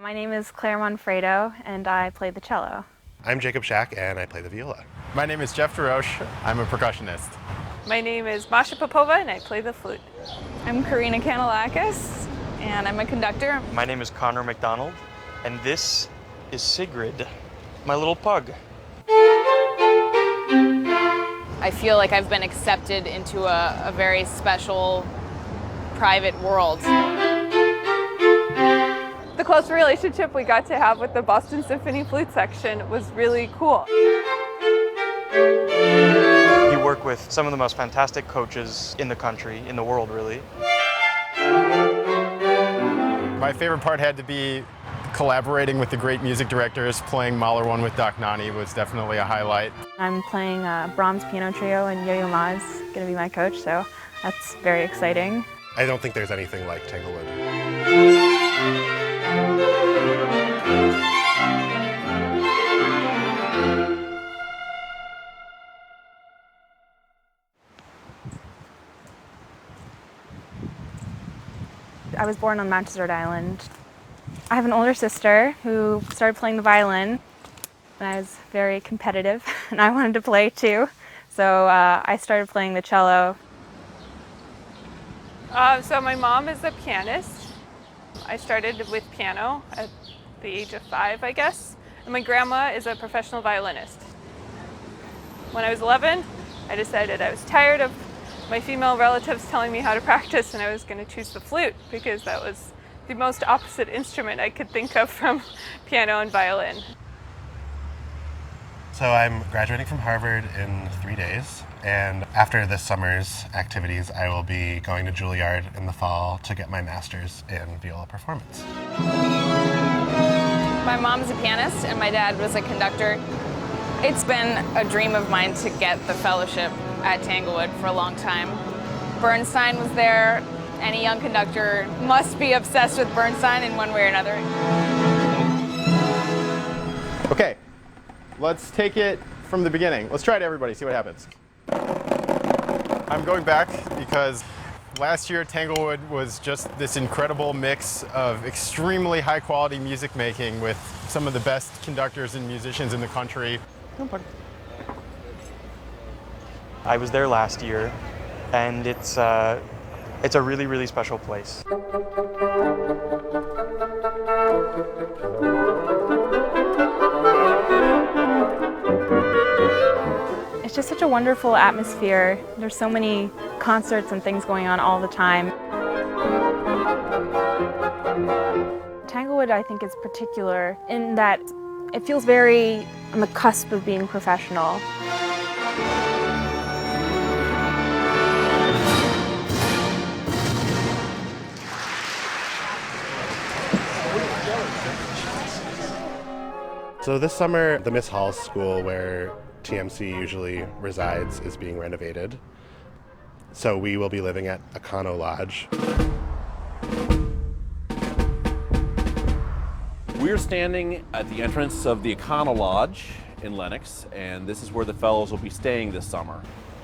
My name is Clare Monfredo, and I play the cello. I'm Jacob Shack, and I play the viola. My name is Jeff DeRoche. I'm a percussionist. My name is Masha Popova, and I play the flute. I'm Karina Canellakis, and I'm a conductor. My name is Conor McDonald, and this is Sigrid, my little pug. I feel like I've been accepted into a very special, private world. The close relationship we got to have with the Boston Symphony flute section was really cool. You work with some of the most fantastic coaches in the country, in the world really. My favorite part had to be collaborating with the great music directors. Playing Mahler 1 with Doc Nani was definitely a highlight. I'm playing Brahms Piano Trio, and Yo-Yo Ma is going to be my coach, so that's very exciting. I don't think there's anything like Tanglewood. I was born on Mount Desert Island. I have an older sister who started playing the violin when I was very competitive, and I wanted to play too. So I started playing the cello. So my mom is a pianist. I started with piano at the age of 5, I guess. And my grandma is a professional violinist. When I was 11, I decided I was tired of my female relatives telling me how to practice, and I was going to choose the flute because that was the most opposite instrument I could think of from piano and violin. So I'm graduating from Harvard in 3 days, and after this summer's activities, I will be going to Juilliard in the fall to get my master's in viola performance. My mom's a pianist, and my dad was a conductor. It's been a dream of mine to get the fellowship at Tanglewood for a long time. Bernstein was there. Any young conductor must be obsessed with Bernstein in one way or another. Okay, let's take it from the beginning. Let's try it, everybody, see what happens. I'm going back because last year Tanglewood was just this incredible mix of extremely high quality music making with some of the best conductors and musicians in the country. I was there last year, and it's a really, really special place. It's just such a wonderful atmosphere. There's so many concerts and things going on all the time. Tanglewood, I think, is particular in that it feels very on the cusp of being professional. So this summer, the Miss Hall's school, where TMC usually resides, is being renovated. So we will be living at Econo Lodge. We're standing at the entrance of the Econo Lodge in Lenox, and this is where the fellows will be staying this summer.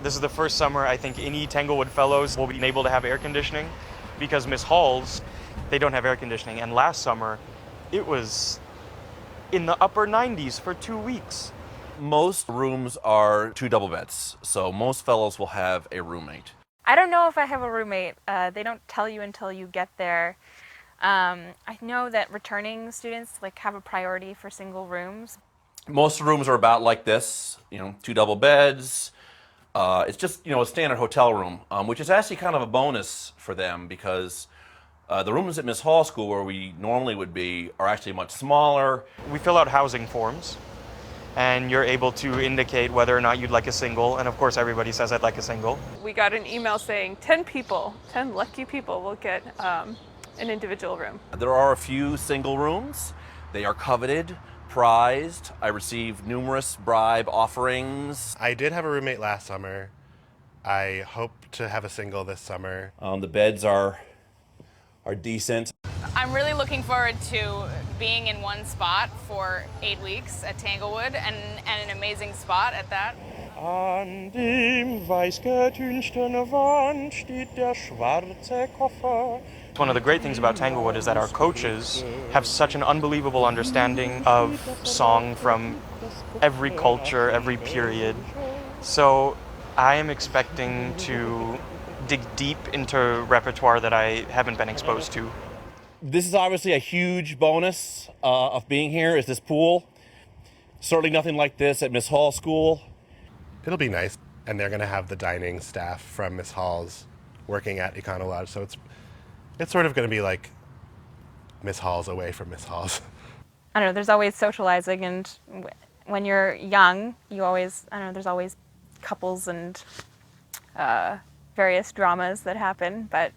This is the first summer I think any Tanglewood Fellows will be able to have air conditioning, because Miss Hall's, they don't have air conditioning, and last summer it was in the upper 90s for 2 weeks. Most rooms are 2 double beds, so most fellows will have a roommate. I don't know if I have a roommate. They don't tell you until you get there. I know that returning students have a priority for single rooms. Most rooms are about like this, 2 double beds. It's just, a standard hotel room, which is actually kind of a bonus for them because the rooms at Miss Hall School, where we normally would be, are actually much smaller. We fill out housing forms, and you're able to indicate whether or not you'd like a single, and of course everybody says I'd like a single. We got an email saying 10 lucky people will get an individual room. There are a few single rooms. They are coveted, prized. I received numerous bribe offerings. I did have a roommate last summer. I hope to have a single this summer. The beds are decent. I'm really looking forward to being in one spot for 8 weeks at Tanglewood, and an amazing spot at that. An dem weißgetünchten Wand steht der schwarze Koffer One of the great things about Tanglewood is that our coaches have such an unbelievable understanding of song from every culture, every period. So I am expecting to dig deep into repertoire that I haven't been exposed to. This is obviously a huge bonus of being here, is this pool. Certainly nothing like this at Miss Hall School. It'll be nice, and they're going to have the dining staff from Miss Hall's working at Econo Lodge, so it's sort of going to be like Miss Hall's away from Miss Hall's. I don't know, there's always socializing, and when you're young, there's always couples and various dramas that happen, but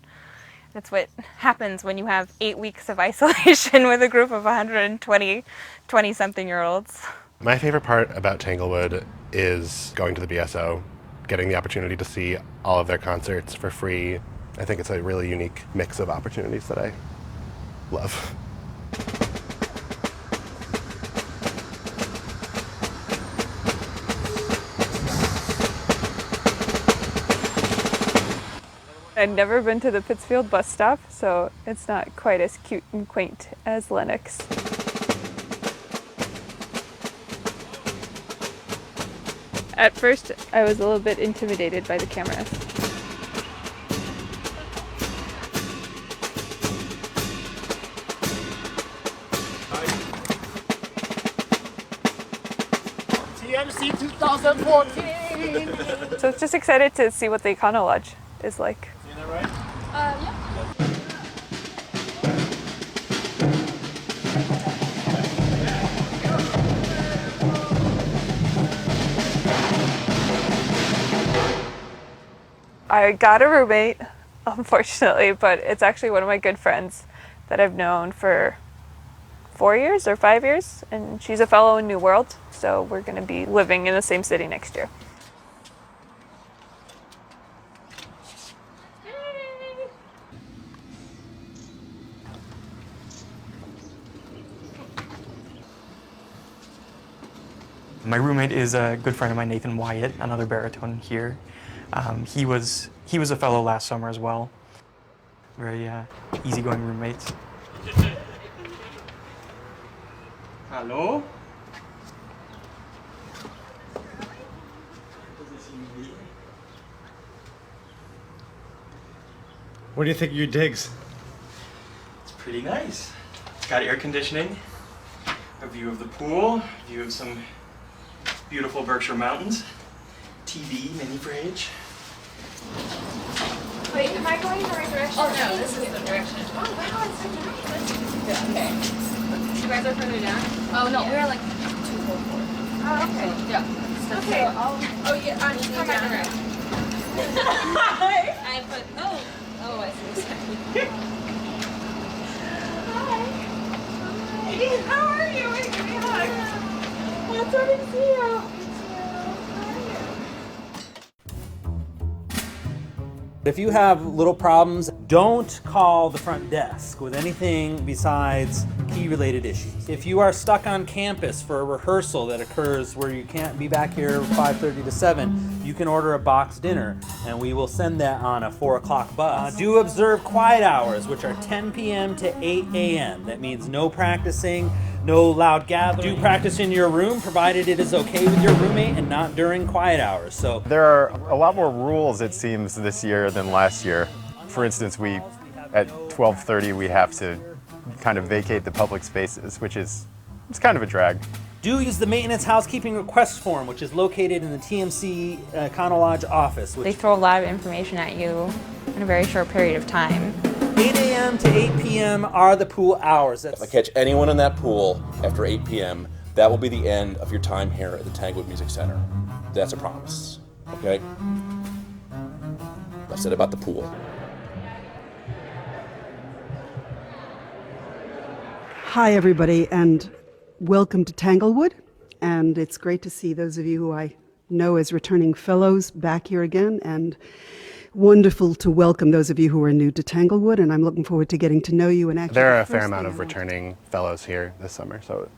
that's what happens when you have 8 weeks of isolation with a group of 120 20-something-year-olds. My favorite part about Tanglewood is going to the BSO, getting the opportunity to see all of their concerts for free. I think it's a really unique mix of opportunities that I love. I'd never been to the Pittsfield bus stop, so it's not quite as cute and quaint as Lenox. At first, I was a little bit intimidated by the cameras. TMC 2014! So just excited to see what the Econo Lodge is like. I got a roommate, unfortunately, but it's actually one of my good friends that I've known for 4 years or 5 years, and she's a fellow in New World, so we're going to be living in the same city next year. My roommate is a good friend of mine, Nathan Wyatt, another baritone here. He was a fellow last summer as well. Very easygoing roommates. Hello? What do you think of your digs? It's pretty nice. It's got air conditioning, a view of the pool, a view of some beautiful Berkshire mountains, TV, mini fridge. Wait, am I going the right direction? Oh no, this is the direction. Oh wow, it's so nice. Okay. You guys are further down? Oh no, we're like 244. Oh, okay. Yeah. Okay. Oh yeah, I'm just coming around. I put, oh, I see. Hi. How are you? Wait, give me a hug. It's so good to see you. If you have little problems, don't call the front desk with anything besides key-related issues. If you are stuck on campus for a rehearsal that occurs where you can't be back here 5:30 to 7, you can order a box dinner, and we will send that on a 4 o'clock bus. Do observe quiet hours, which are 10 p.m. to 8 a.m. That means no practicing, no loud gathering. Do practice in your room, provided it is okay with your roommate and not during quiet hours. So There are a lot more rules, it seems, this year than last year. For instance, at 12:30 we have to kind of vacate the public spaces, which is kind of a drag. do use the maintenance housekeeping request form, which is located in the TMC Econo Lodge office. They throw a lot of information at you in a very short period of time. 8 a.m. to 8 p.m. are the pool hours. If I catch anyone in that pool after 8 p.m., that will be the end of your time here at the Tanglewood Music Center. That's a promise, okay? I said about the pool. Hi, everybody, and welcome to Tanglewood. And it's great to see those of you who I know as returning fellows back here again, and wonderful to welcome those of you who are new to Tanglewood, and I'm looking forward to getting to know you. And actually, There are a fair amount of returning fellows here this summer, so it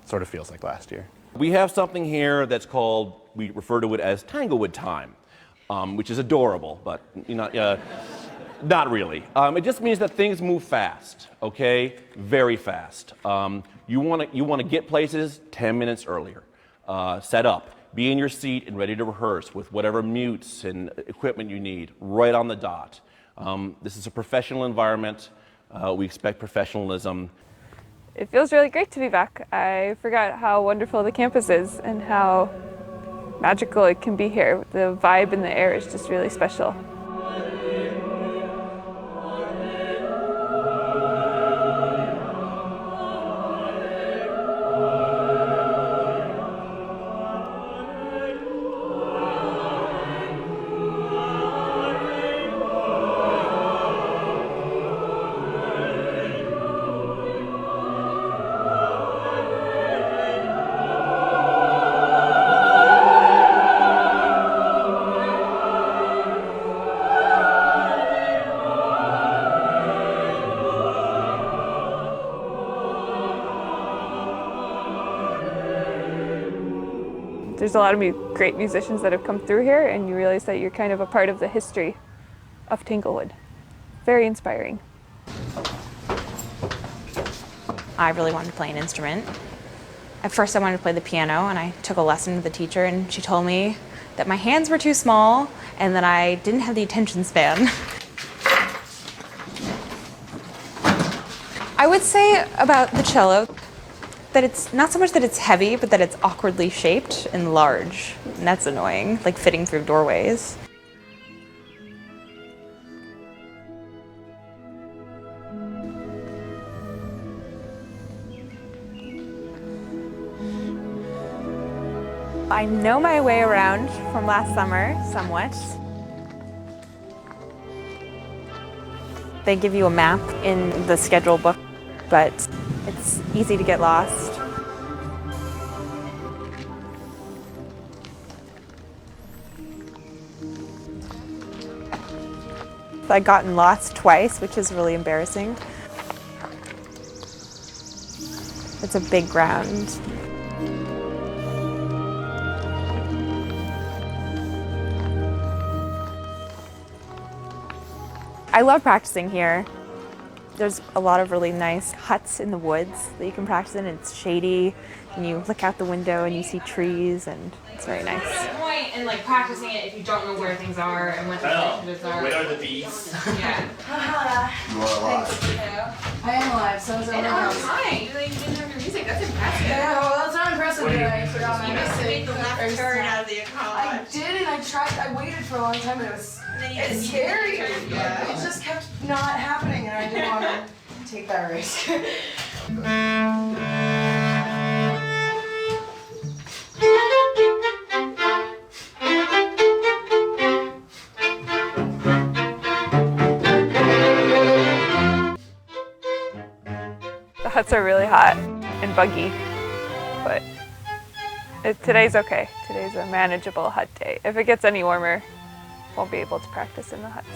sort of feels like last year. We have something here that's called, we refer to it as Tanglewood time, which is adorable, but you know, Not really. It just means that things move fast, okay? Very fast. You want to get places 10 minutes earlier. Set up. Be in your seat and ready to rehearse with whatever mutes and equipment you need, right on the dot. This is a professional environment. We expect professionalism. It feels really great to be back. I forgot how wonderful the campus is and how magical it can be here. The vibe in the air is just really special. There's a lot of great musicians that have come through here, and you realize that you're kind of a part of the history of Tanglewood. Very inspiring. I really wanted to play an instrument. At first I wanted to play the piano, and I took a lesson with the teacher, and she told me that my hands were too small and that I didn't have the attention span. I would say about the cello that it's not so much that it's heavy, but that it's awkwardly shaped and large. And that's annoying, like fitting through doorways. I know my way around from last summer, somewhat. They give you a map in the schedule book, but it's easy to get lost. I've gotten lost twice, which is really embarrassing. It's a big ground. I love practicing here. There's a lot of really nice huts in the woods that you can practice in. It's shady, and you look out the window and you see trees, and it's very nice. There's no point in like practicing it if you don't know where things are and what the initiatives are. Where are the bees? Yeah. You are alive. I am alive, so is everyone else. Fine. You didn't have your music. That's impressive. Yeah, well, that's not impressive that I forgot my You must have made music. the left turn out of the college. I did, and I tried. I waited for a long time, but it was. It's scary. It just kept not happening, and I didn't want to take that risk. The huts are really hot and buggy, but today's okay. Today's a manageable hut day. If it gets any warmer, won't be able to practice in the huts.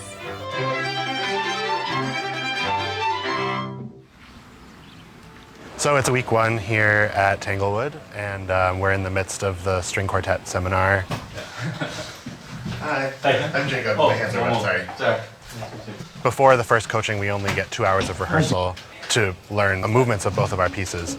So it's week one here at Tanglewood, and we're in the midst of the string quartet seminar. Hi, I'm Jacob. My hands are wet, sorry. Before the first coaching, we only get 2 hours of rehearsal to learn the movements of both of our pieces.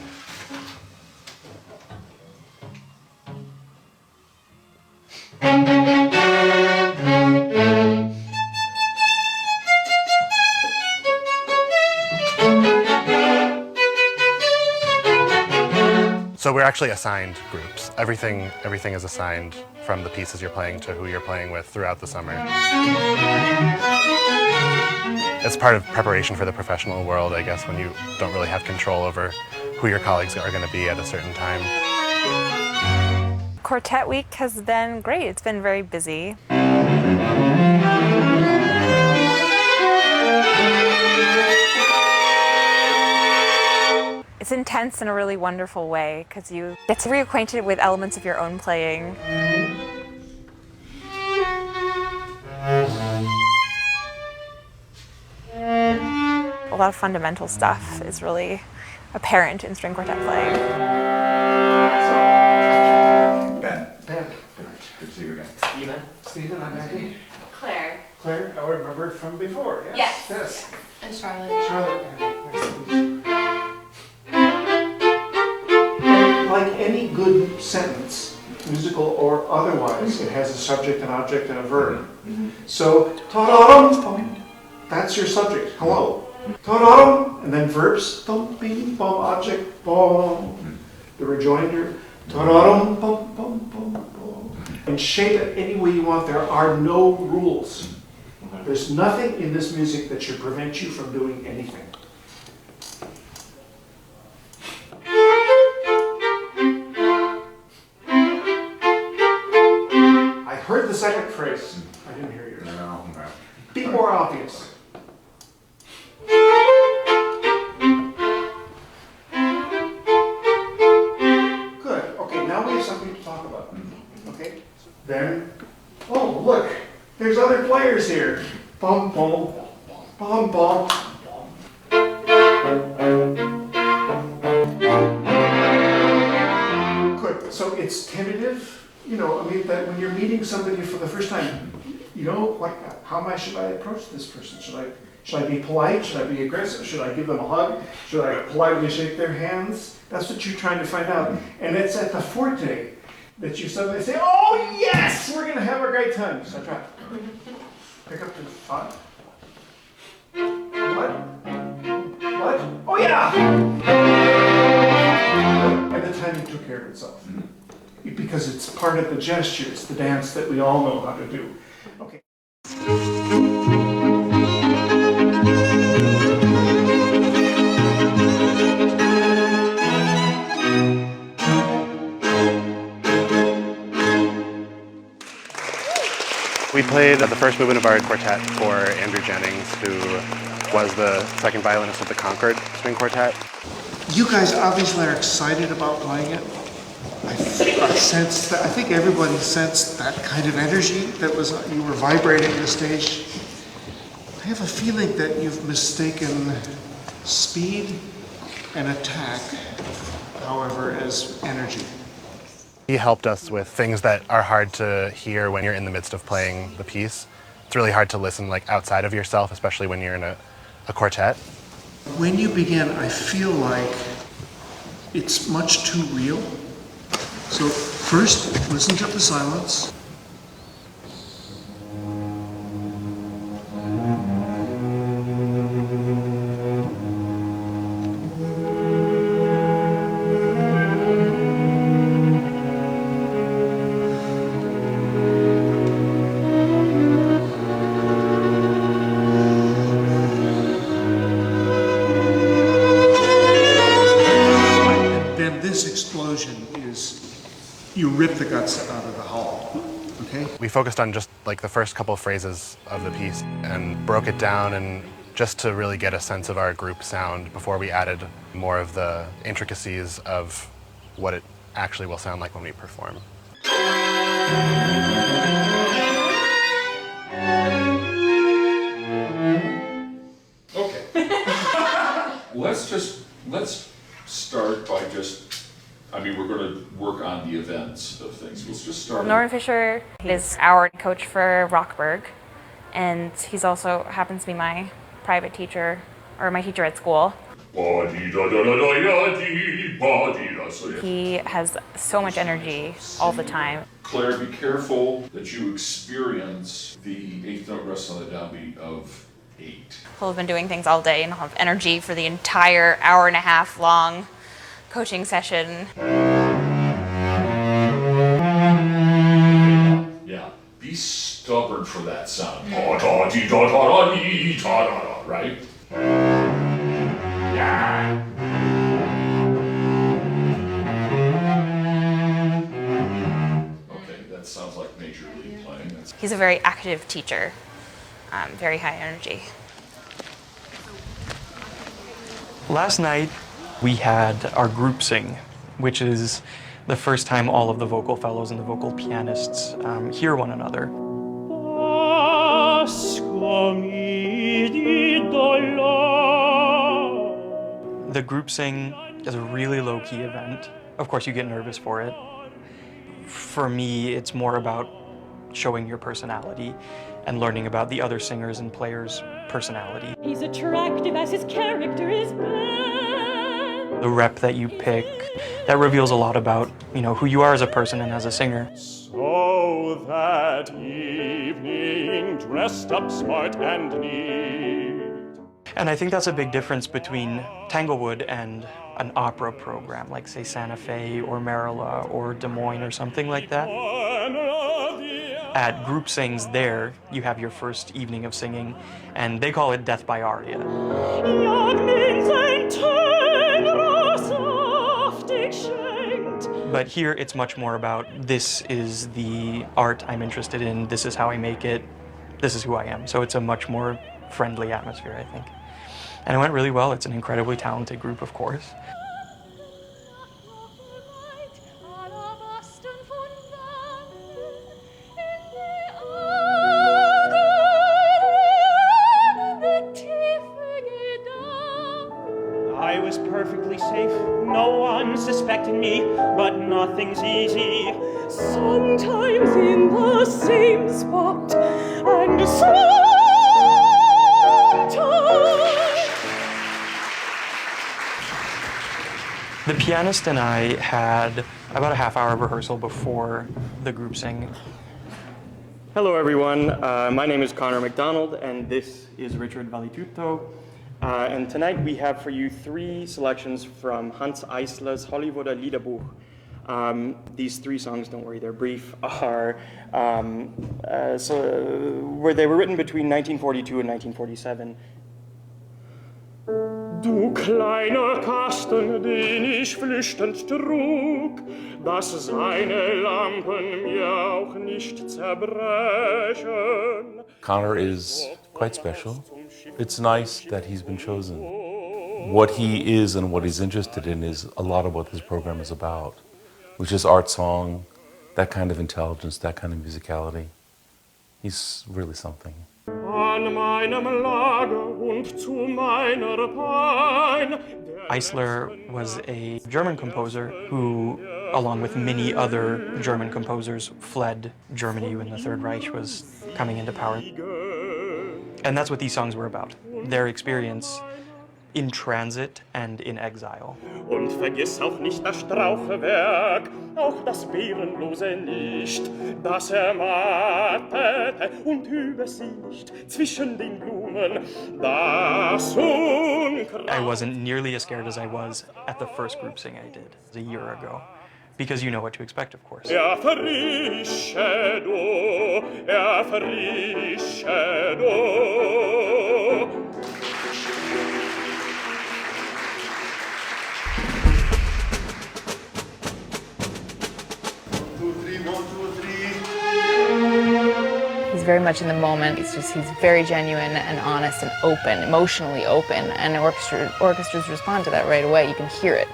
So we're actually assigned groups. Everything is assigned from the pieces you're playing to who you're playing with throughout the summer. It's part of preparation for the professional world, I guess, when you don't really have control over who your colleagues are going to be at a certain time. Quartet week has been great. It's been very busy. It's intense in a really wonderful way because you get to reacquainted with elements of your own playing. A lot of fundamental stuff is really apparent in string quartet playing. Ben. Good to see you again. Stephen, I'm Andy. Claire. Claire, I remember it from before. Yes. Yes. And Charlotte. Charlotte. Nice to meet you. And like any good sentence, musical or otherwise, it has a subject, an object, and a verb. So, ta-da-dum, that's your subject. Hello. Ta-da-dum, and then verbs. Dum, bing, bum, object, bum. The rejoinder. Ta-da-dum, bum, bum, bum, bum. And shape it any way you want. There are no rules. There's nothing in this music that should prevent you from doing anything. I heard the second phrase. I didn't hear yours. No. Be more obvious. Good. Okay, now we have something to talk about. Okay? Then, oh, look. There's other players here. Bum, bum, bum, bum. Good. So it's tentative. You know, I mean, that when you're meeting somebody for the first time, you know, like, should I approach this person? Should I be polite? Should I be aggressive? Should I give them a hug? Should I politely shake their hands? That's what you're trying to find out. And it's at the forte that you suddenly say, oh yes, we're going to have a great time. So try. Pick up to 5. What? Oh yeah! And the timing took care of itself. Because it's part of the gesture, it's the dance that we all know how to do. Okay. We played the first movement of our quartet for Andrew Jennings, who was the second violinist of the Concord String Quartet. You guys obviously are excited about playing it. I sensed that. I think everybody sensed that kind of energy that you were vibrating the stage. I have a feeling that you've mistaken speed and attack, however, as energy. He helped us with things that are hard to hear when you're in the midst of playing the piece. It's really hard to listen like outside of yourself, especially when you're in a quartet. When you begin, I feel like it's much too real. So first, listen to the silence. You rip the guts out of the hall, okay? We focused on just like the first couple phrases of the piece and broke it down, and just to really get a sense of our group sound before we added more of the intricacies of what it actually will sound like when we perform. Okay. Let's start by we're going to work on the events of things. Let's just start. Norman Fisher is our coach for Rockburg, and he's also happens to be my private teacher, or my teacher at school. He has so much energy all the time. Claire, be careful that you experience the eighth note rest on the downbeat of 8. He'll have been doing things all day and he'll have energy for the entire hour and a half long coaching session. Yeah, be stubborn for that sound. Right? Yeah. Okay, that sounds like major league playing. He's a very active teacher, very high energy. Last night, we had our group sing, which is the first time all of the vocal fellows and the vocal pianists hear one another. The group sing is a really low-key event. Of course, you get nervous for it. For me, it's more about showing your personality and learning about the other singers and players' personality. He's attractive as his character is bad. The rep that you pick, that reveals a lot about, who you are as a person and as a singer. So that evening, dressed up smart and neat. And I think that's a big difference between Tanglewood and an opera program, like say Santa Fe or Marilla or Des Moines or something like that. At group sings there, you have your first evening of singing, and they call it death by aria. But here it's much more about, this is the art I'm interested in, this is how I make it, this is who I am. So it's a much more friendly atmosphere, I think. And it went really well. It's an incredibly talented group, of course. I was perfectly safe, no one suspected me, but nothing's easy. Sometimes in the same spot, and sometimes. The pianist and I had about a half-hour rehearsal before the group sing. Hello, everyone. My name is Conor McDonald, and this is Richard Valitutto. And tonight we have for you 3 selections from Hans Eisler's Hollywooder Liederbuch. These 3 songs, don't worry, they're brief, are where they were written between 1942 and 1947. Du kleiner Kasten, den ich flüchtend trug, dass seine Lampen mir auch nicht zerbrechen. Conor is quite special. It's nice that he's been chosen. What he is and what he's interested in is a lot of what this program is about, which is art song, that kind of intelligence, that kind of musicality. He's really something. Eisler was a German composer who, along with many other German composers, fled Germany when the Third Reich was coming into power. And that's what these songs were about, their experience in transit and in exile. Und vergiss auch nicht das Strauchwerk, auch das Beerenlose nicht, das ermattete und über sie nicht zwischen den Blumen, das I wasn't nearly as scared as I was at the first group sing I did a year ago, because you know what to expect, of course. Erfrische du. He's very much in the moment. He's very genuine and honest and open, emotionally open, and orchestras respond to that right away. You can hear it.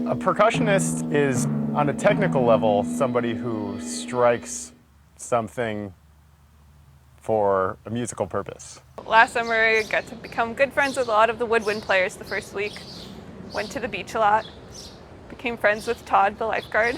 A percussionist is, on a technical level, somebody who strikes something for a musical purpose. Last summer, I got to become good friends with a lot of the woodwind players the first week. Went to the beach a lot. Became friends with Todd, the lifeguard.